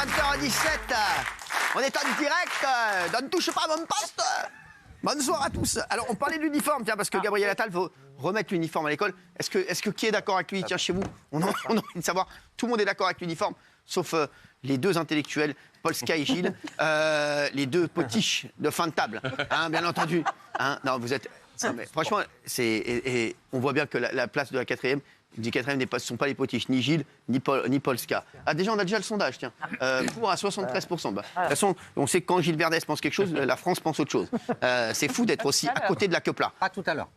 20h17. On est en direct. Ne touche pas à mon poste. Bonsoir à tous. Alors, on parlait de l'uniforme, tiens, parce que Gabriel Attal veut remettre l'uniforme à l'école. Est-ce que qui est d'accord avec lui? Tiens, chez vous, on a envie de savoir. Tout le monde est d'accord avec l'uniforme, sauf les deux intellectuels, Polska et Gilles, les deux potiches de fin de table, hein, bien entendu. Hein, non, vous êtes... Non, mais franchement, et on voit bien que la place de la quatrième, du quatrième ne sont pas les potiches, ni Gilles, ni Polska. Ah, déjà, on a déjà le sondage, tiens. Pour à 73%. Bah, de toute façon, on sait que quand Gilles Verdès pense quelque chose, la France pense autre chose. C'est fou d'être aussi à côté de la queue-plat. Pas tout à l'heure.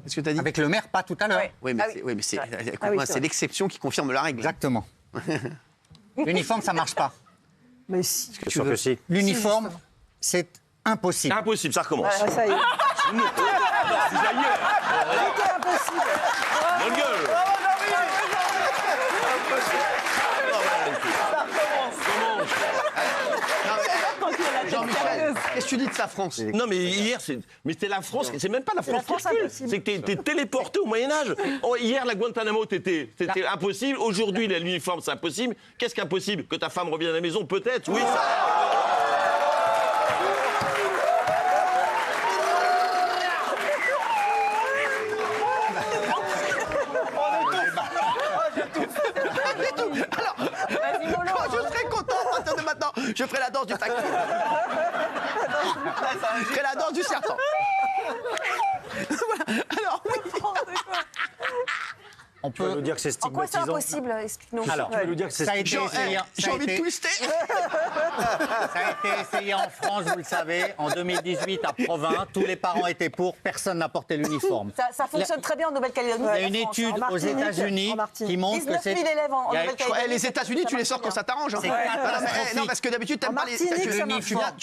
Qu'est-ce que tu as dit? Avec le maire, pas tout à l'heure. Oui, mais c'est l'exception qui confirme la règle. Exactement. L'uniforme, ça marche pas. Mais si. Je suis sûr que si. L'uniforme, c'est impossible. C'est impossible, ça recommence. Ah, ça y est. Vous ailleurs. C'était impossible. Bonne gueule. Jean-Michel, qu'est-ce que tu dis de sa France? Non, mais hier, c'était la France, c'est même pas la France qui recule. C'est que t'es téléporté au Moyen-Âge. Hier, la Guantanamo, c'était impossible. Aujourd'hui, l'uniforme, c'est impossible. Qu'est-ce qui est impossible? Que ta femme revienne à la maison, peut-être, oui, ça. Alors, je serai content à partir de maintenant. Je ferai la danse du taxi. Je ferai la danse du serpent. Voilà. Alors, oui. On Tu vas peut... nous dire que c'est En quoi c'est stigmatisant. impossible? Explique-nous. Alors, tu vas nous dire que c'est Ça a été essayé, J'ai envie de twister. ça a été essayé en France, vous le savez, en 2018 à Provins. Tous les parents étaient pour, personne n'a porté l'uniforme. Ça fonctionne très bien en Nouvelle-Calédonie. Il y a une étude en aux Martinique, États-unis en Martinique. qui montre que 19 c'est... 000 élèves en Il y a- Nouvelle-Calédonie. Les États-Unis, tu les sors quand ça t'arrange. Hein. C'est catastrophique. Non, parce que d'habitude, t'aimes En pas les Martinique, États-Unis. ça marche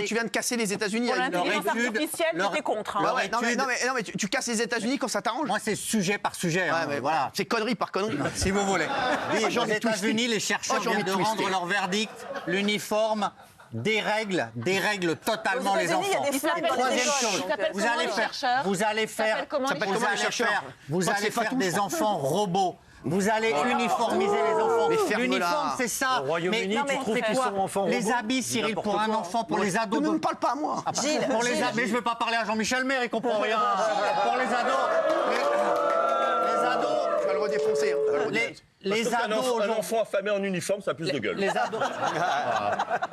Tu viens de casser les États-Unis. Pour avec une- l'intelligence étude, artificielle, leur- t'étais contre. hein. leur- Ouais, non, mais tu casses les États-Unis quand ça t'arrange. Moi, c'est sujet par sujet. Ouais, hein, mais voilà. C'est connerie par connerie. Si vous voulez. Oui, j'ai Aux envie de twister. États-Unis, les chercheurs Oh, j'ai envie viennent de de twister. rendre leur verdict. L'uniforme dérègle totalement Aux les États-Unis, il y a enfants. des flammes Et dans les troisième écoles. chose, Ils s'appellent vous comment, allez les faire, chercheurs vous allez Ils s'appellent faire, comment, les chercheurs vous allez chercheurs faire, vous Crois que allez c'est pas faire tout, des je crois. enfants robots. Vous allez uniformiser les enfants. Mais ferme-la. L'uniforme, c'est ça. Au Royaume-Uni, mais tu trouves c'est qu'ils quoi sont enfants Les robots? habits, Cyril, N'importe pour un quoi. enfant, pour les ados. Ne me parle pas à moi. Gilles, Pour les Gilles. mais je ne veux pas parler à Jean-Michel Maire, il comprend rien. Pour les ados, les ados, Tu vas le redéfoncer. Hein. Tu vas le redéfoncer. les ados Un aujourd'hui. enfant affamé en uniforme, ça a plus de gueule.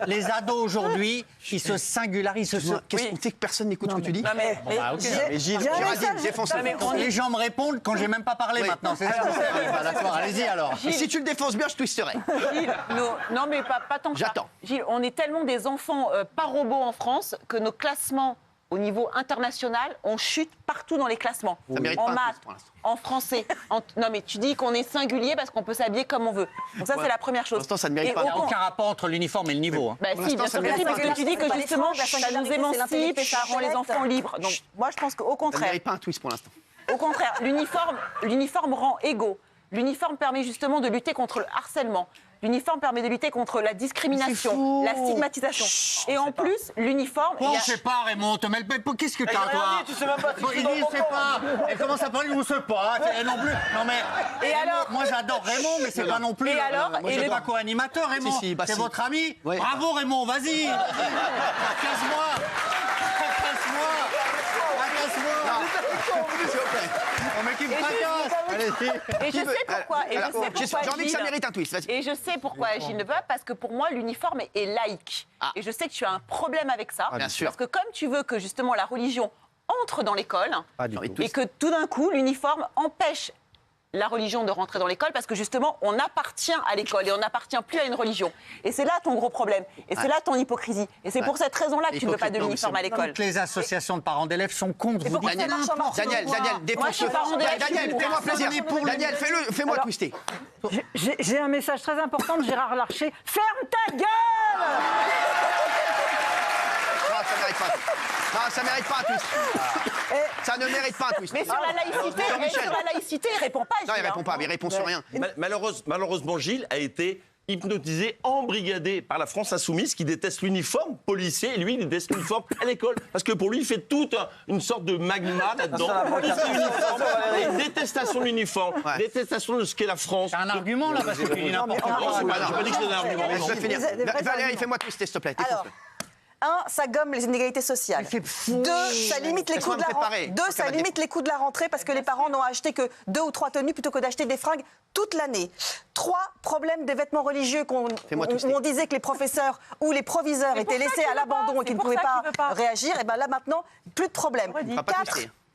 Les ados aujourd'hui, ils se singularisent. Qu'est-ce que c'est que personne n'écoute ce que tu dis? Non, mais Mais Gilles, J'ai un Géraldine, message. défonce-le. Les gens me répondent quand j'ai même pas parlé Oui. maintenant. C'est ça que c'est. Bah, d'accord, allez-y alors. Et si tu le défonces bien, je twisterai. Gilles, non mais pas tant que ça. J'attends. Gilles, on est tellement des enfants pas robots en France que nos classements au niveau international, on chute partout dans les classements. Ça mérite en pas un maths, twist pour l'instant. en français. Non mais tu dis qu'on est singulier parce qu'on peut s'habiller comme on veut. Donc ça Ouais. c'est la première chose. Pour l'instant, ça ne mérite Et pas. au Il n'y a con- aucun rapport entre l'uniforme et le niveau. hein. Bah Pour si, l'instant, bien ça sûr que mérite si, pas. parce que tu dis que C'est pas les justement franges, la ça nous singularité, émancipe et ça rend les l'intellect. enfants libres. Donc moi je pense qu'au Ça ne contraire, mérite pas un twist pour l'instant. au contraire, l'uniforme rend égaux. L'uniforme permet justement de lutter contre le harcèlement. L'uniforme permet de lutter contre la discrimination, la stigmatisation. Et en plus, l'uniforme... Bon, il y a- je sais pas, Raymond, te mêle pas. Qu'est-ce que t'as, toi? tu sais même pas Bon, il dit, je sais pas. Elle commence à parler, je sais pas. Elle non plus. Non, mais. Et Raymond, alors moi, j'adore Raymond, mais c'est pas non plus. Et alors Moi, Et je suis le- pas co-animateur, Raymond. Si, bah c'est si. votre ami. Ouais. Bravo, Raymond, vas-y. Casse-moi. Casse-moi. On met qui me fracasse. Allez-y. Et je sais pourquoi. Et je Alors, sais pourquoi, j'ai envie que ça Gilles- mérite un twist. Vas-y. Et je sais pourquoi Gilles ne veut pas, parce que pour moi, l'uniforme est laïque. Ah. Et je sais que tu as un problème avec ça. bien sûr. Parce que comme tu veux que justement la religion entre dans l'école, J'ai envie de et twister. que tout d'un coup, l'uniforme empêche la religion de rentrer dans l'école, parce que justement, on appartient à l'école et on n'appartient plus à une religion. Et c'est là ton gros problème. Et c'est là ton hypocrisie. Et c'est pour cette raison-là que tu ne veux pas de Hypocrite, non, mais l'uniforme à c'est- l'école. Toutes les associations de parents d'élèves sont contre. Vous pourquoi dites ça marche en n'importe Daniel, quoi. Daniel, Moi, je défonce-le. suis parent d'élève, je suis Daniel, pour. fais-moi plaisir. Personne n'est pour le- Daniel, fais-moi twister. J'ai un message très important de Gérard Larcher. Ferme ta gueule! Non, ça mérite pas. Non, ça mérite pas un twist. Ça ne mérite pas un twist. Mais sur la laïcité, Jean-Michel. il répond pas. Non, il Gilles, répond hein. pas, mais il répond sur rien. Malheureusement, Gilles a été hypnotisé, embrigadé par la France insoumise qui déteste l'uniforme policier et lui, il déteste l'uniforme à l'école. Parce que pour lui, il fait toute une sorte de magma là-dedans. Une détestation de l'uniforme, détestation de ce qu'est la France. C'est un argument, là, parce que tu dis n'importe quoi. J'ai pas dit que c'était un argument. Je vais finir. Valérie, fais-moi twister, s'il te plaît. Alors, 1, ça gomme les inégalités sociales. 2, ça limite les coûts de la rentrée. 2, ça limite les coûts de la rentrée parce que les parents n'ont acheté que 2 ou 3 tenues plutôt que d'acheter des fringues toute l'année. 3, problème des vêtements religieux où on disait que les professeurs ou les proviseurs étaient laissés à l'abandon et qu'ils ne pouvaient pas réagir. Et bien là maintenant, plus de problème.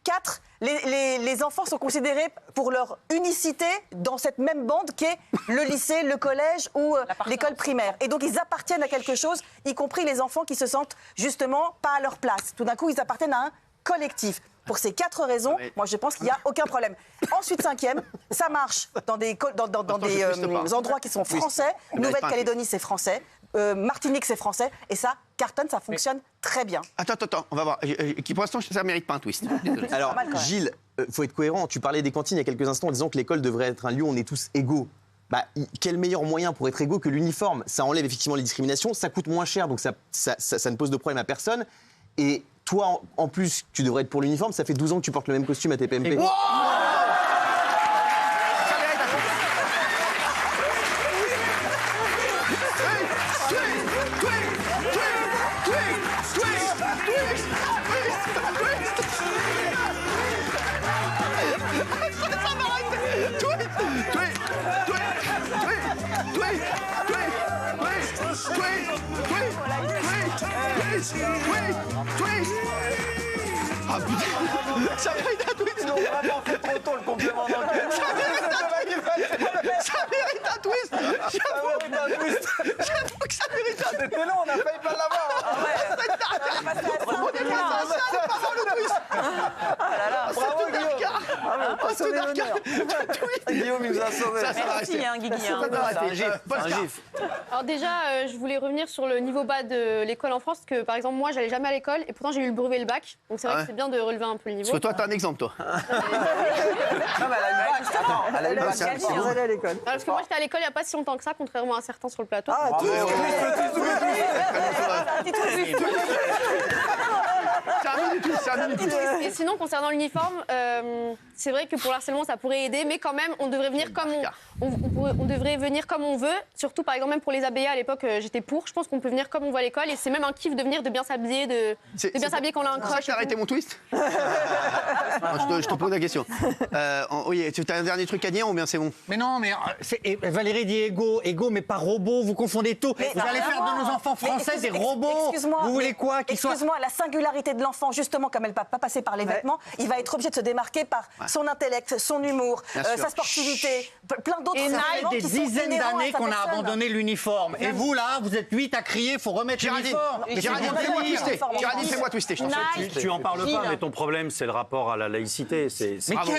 4, les enfants sont considérés pour leur unicité dans cette même bande qu'est le lycée, le collège ou l'école primaire. Et donc ils appartiennent à quelque chose, y compris les enfants qui se sentent justement pas à leur place. Tout d'un coup, ils appartiennent à un collectif. Pour ces 4 raisons, moi je pense qu'il n'y a aucun problème. Ensuite, 5e, ça marche dans des endroits qui sont français. Nouvelle-Calédonie, c'est français. Martinique, c'est français. Et ça cartonne, ça fonctionne très bien. Attends, on va voir. Pour l'instant, ça ne mérite pas un twist. Désolé. Alors, Gilles, faut être cohérent. Tu parlais des cantines il y a quelques instants en disant que l'école devrait être un lieu où on est tous égaux. Quel meilleur moyen pour être égaux que l'uniforme? Ça enlève effectivement les discriminations, ça coûte moins cher, donc ça ne pose de problème à personne. Et toi, en plus, tu devrais être pour l'uniforme. Ça fait 12 ans que tu portes le même costume à TPMP. Ah putain, ça mérite un twist. Ils ont vraiment fait trop tôt le complément d'enquête. Ça mérite un twist. J'avoue que ça mérite un twist. C'était long, on a failli pas l'avoir. Bravo Guillaume, il nous a sauvés. Merci, Guigui. Un gif. Alors déjà, je voulais revenir sur le niveau bas de l'école en France, parce que par exemple, moi, j'allais jamais à l'école, et pourtant j'ai eu le brevet et le bac. Donc c'est vrai que c'est bien de relever un peu le niveau. Parce que toi, t'as un exemple, toi. Non, mais elle a eu le bac. Attends, elle a eu le bac. Vous allez à l'école. Parce que moi, j'étais à l'école il n'y a pas si longtemps que ça, contrairement à certains sur le plateau. C'est un mini twist. Et sinon, concernant l'uniforme, c'est vrai que pour l'harcèlement, ça pourrait aider, mais quand même, on devrait venir comme on devrait venir comme on veut. Surtout, par exemple, même pour les ABA, à l'époque, j'étais pour. Je pense qu'on peut venir comme on veut à l'école, et c'est même un kiff de venir, de bien s'habiller, de bien s'habiller quand on a un crush. Tu as arrêté mon twist. Je te pose la question. Oui, tu as un dernier truc à dire ou bien c'est bon? Mais non, mais Valérie dit égaux, mais pas robots, vous confondez tout. Vous allez faire de nos enfants français des robots. Vous voulez quoi qu'ils soient... Excuse-moi, la singularité de l'enfant, justement, comme elle ne va pas passer par les vêtements, il va être obligé de se démarquer par son intellect, son humour, sa sportivité, plein d'autres éléments des qui sont dizaines inhérents d'années à sa qu'on a personne. abandonné l'uniforme. Et vous, là, vous êtes 8 à crier, il faut remettre l'uniforme. Géraldine, fais-moi twister. Géraldine, fais-moi twister, je t'en prie. Tu en parles pas, mais ton problème, c'est le rapport à la laïcité.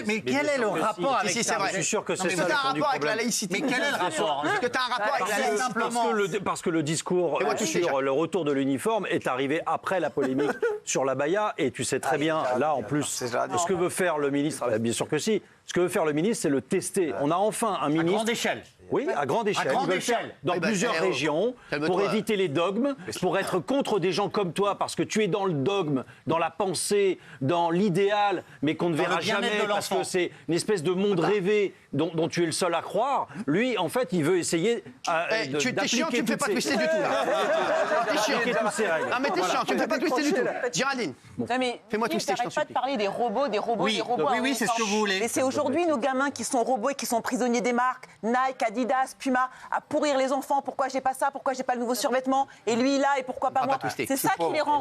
Mais quel est le rapport avec Si, c'est ça? vrai. Je suis sûr que c'est Est-ce que ça tu as un le fond du rapport avec la problème. laïcité? Mais quel est le rapport? Est-ce que tu as un rapport avec la laïcité? Parce que le discours sur le retour de l'uniforme est arrivé après la polémique sur la baya, et tu sais très bien, là en plus, ce que veut faire le ministre, bien sûr que si, ce que veut faire le ministre, c'est le tester. On a enfin un ministre... À grande échelle. Oui, à grande échelle. grande Ils veulent le faire échelle. dans plusieurs régions pour éviter les dogmes, pour être contre des gens comme toi, parce que tu es dans le dogme, dans la pensée, dans l'idéal, mais qu'on ne verra jamais parce que c'est une espèce de monde rêvé dont tu es le seul à croire. Lui, en fait, il veut essayer Tu es chiant, tu me fais pas twister du tout, là. T'es chiant. Non, mais t'es chiant, tu me fais pas twister du tout. Géraldine, fais-moi twister, je t'en T'arrêtes pas de supplie. parler des robots, des robots. Oui, c'est ce que vous voulez. Et c'est aujourd'hui nos gamins qui sont robots et qui sont prisonniers des marques, Nike, Adidas, Puma, à pourrir les enfants. Pourquoi j'ai pas ça? Pourquoi j'ai pas le nouveau survêtement? Et lui là, et pourquoi pas moi? C'est ça qui les rend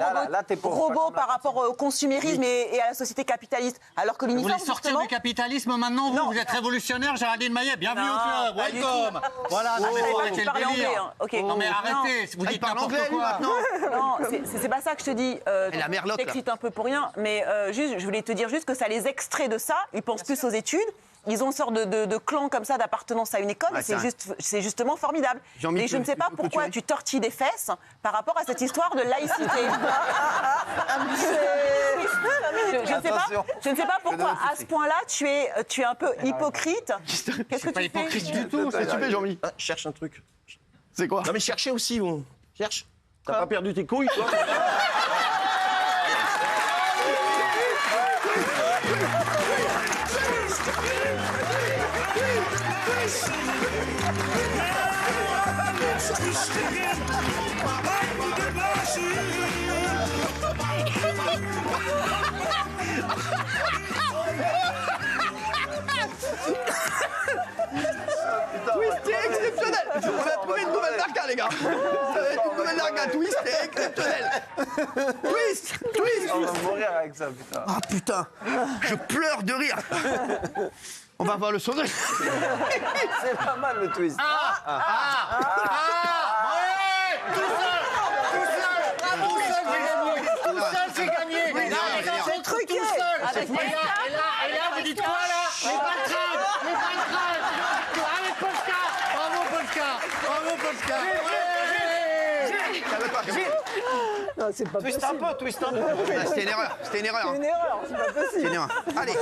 robots par rapport au consumérisme et à la société capitaliste. Alors que Vous l'uniforme, voulez sortir justement, du capitalisme maintenant, vous êtes révolutionnaire, Géraldine Maillet, bienvenue au club, welcome. Voilà, non mais faut arrêter le délire. Non mais arrêtez, vous dites n'importe quoi. Non, c'est pas ça que je te dis. la merlotte, là. T'excites un peu pour rien, mais juste, je voulais te dire juste que ça les extrait de ça. Ils pensent plus aux études. Ils ont une sorte de clan comme ça d'appartenance à une école. Ouais, et c'est justement formidable. Et je ne sais pas pourquoi tu tortilles des fesses par rapport à cette histoire de laïcité. Je ne sais pas pourquoi à ce point-là tu es un peu hypocrite. Qu'est-ce que tu fais? Hypocrite du tout. Qu'est-ce que tu fais, Jean-Mi? Cherche un truc. C'est quoi? Non mais cherchez aussi, vous. Cherche. T'as pas perdu tes couilles, toi? Twist est exceptionnel. On a trouvé une nouvelle narga, les gars. Ça va être une nouvelle narga. Twist est exceptionnel. Twist. On va mourir avec ça, putain. Ah putain, je pleure de rire. On va voir le sondage. C'est pas mal le twist. Ouais, tout seul, c'est gagné. Oui, Là, non, les gars, non. c'est truqué. Tout seul. Et là, vous dites quoi, là? Les baltringues. Allez, Polska. Bravo, Polska. Non, c'est pas Twist possible. un peu. C'était une erreur. C'est une erreur, c'est pas possible. Allez.